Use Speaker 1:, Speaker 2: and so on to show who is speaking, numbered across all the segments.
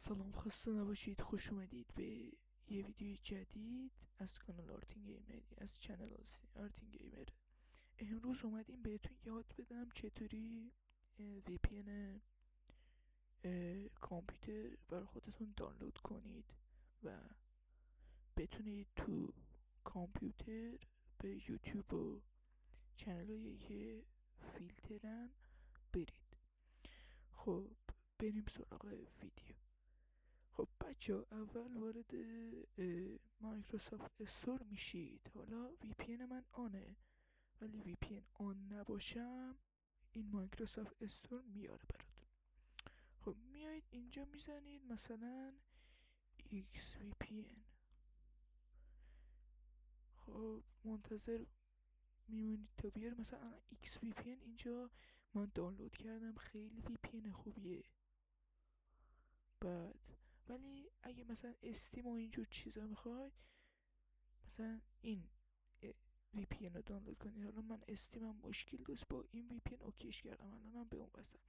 Speaker 1: سلام، خسته نباشید. خوش اومدید به یه ویدیو جدید از کانال آرتین گیمر، از چنل آرتین گیمر. امروز اومدیم بهتون یاد بدم چطوری وی پی ان کامپیوتر برای خودتون دانلود کنید و بتونید تو کامپیوتر به یوتیوب و چنل هایی که فیلترن برید. خب بریم سراغ ویدیو. خب بچه ها، اول وارد مایکروسافت استور میشید. حالا وی پی ان من آنه، ولی وی پی ان آن نباشم این مایکروسافت استور میاره برات. خب میایید اینجا میزنید مثلا XVPN. خب منتظر میمونید تا بیاره. مثلا XVPN اینجا من دانلود کردم، خیلی وی پی ان خوبیه. بعد ولی اگه مثلا استیم و اینجور چیزا میخواید، مثلا این وی پی ان رو دانلود کنید. حالا من استیمم مشکل داشت، با این وی پی ان اوکیش کردم، الانم به اون وصلم.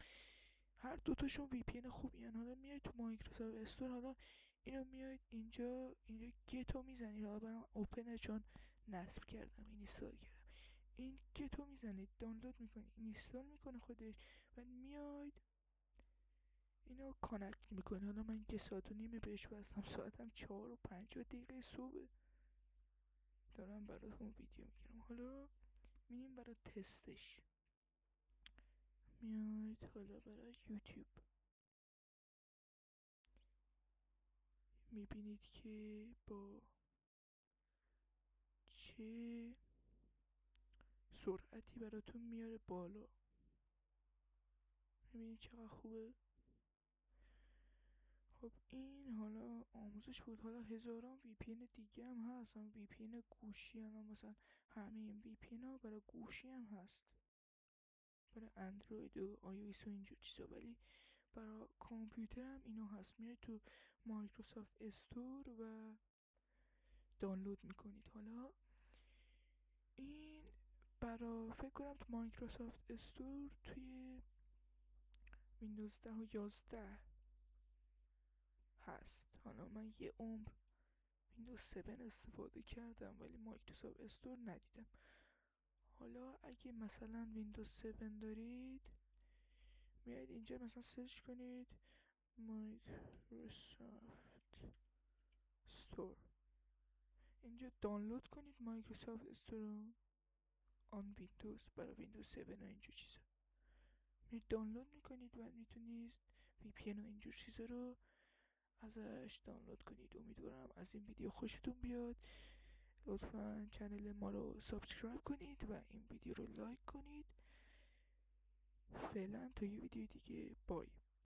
Speaker 1: هر دوتاشون وی پی ان خوبی هن. حالا میاید تو مایکروسافت استور، حالا اینو میاید اینجا گتو میزنید. حالا برام اوپنه چون نصب کردم، اینستال کردم. این گتو میزنید، دانلود میکنید، اینستال میکنه خودش و میاید اینو کانکت میکنید. حالا من 1.5 بهش بستم، ساعتم 4:50 صبح دارم براتون ویدیو میگیرم. حالا میریم برای تستش. میاید حالا برای یوتیوب، میبینید که با چه سرعتی براتون میاره بالا. میبینید چقدر خوبه. خب این حالا آموزش بود. حالا هزاران وی پی ان دیگه هم هست، هم وی پی ان گوشی. هم مثلا همه این وی پی ان ها برای گوشی هم هست، برای اندروید و آی او اس و اینجور چیزا، ولی برای کامپیوتر هم اینا هست. میاد تو مایکروسافت استور و دانلود میکنید. حالا این فکر کنم تو مایکروسافت استور توی ویندوز 10 و 11 هست. حالا من یه عمر ویندوز 7 استفاده کردم ولی مایکروسافت استور ندیدم. حالا اگه مثلا ویندوز 7 دارید، میایید اینجا مثلا سرچ کنید مایکروسافت استور. اینجا دانلود کنید مایکروسافت استور رو آن ویندوز، برای ویندوز 7 و اینجور چیزا. میرید دانلود میکنید و میتونید وی پی ان و اینجور چیزا رو ازش دانلود کنید. امیدوارم از این ویدیو خوشتون بیاد. لطفا چنل ما رو سابسکرایب کنید و این ویدیو رو لایک کنید. فعلا تا یه ویدیو دیگه، بای.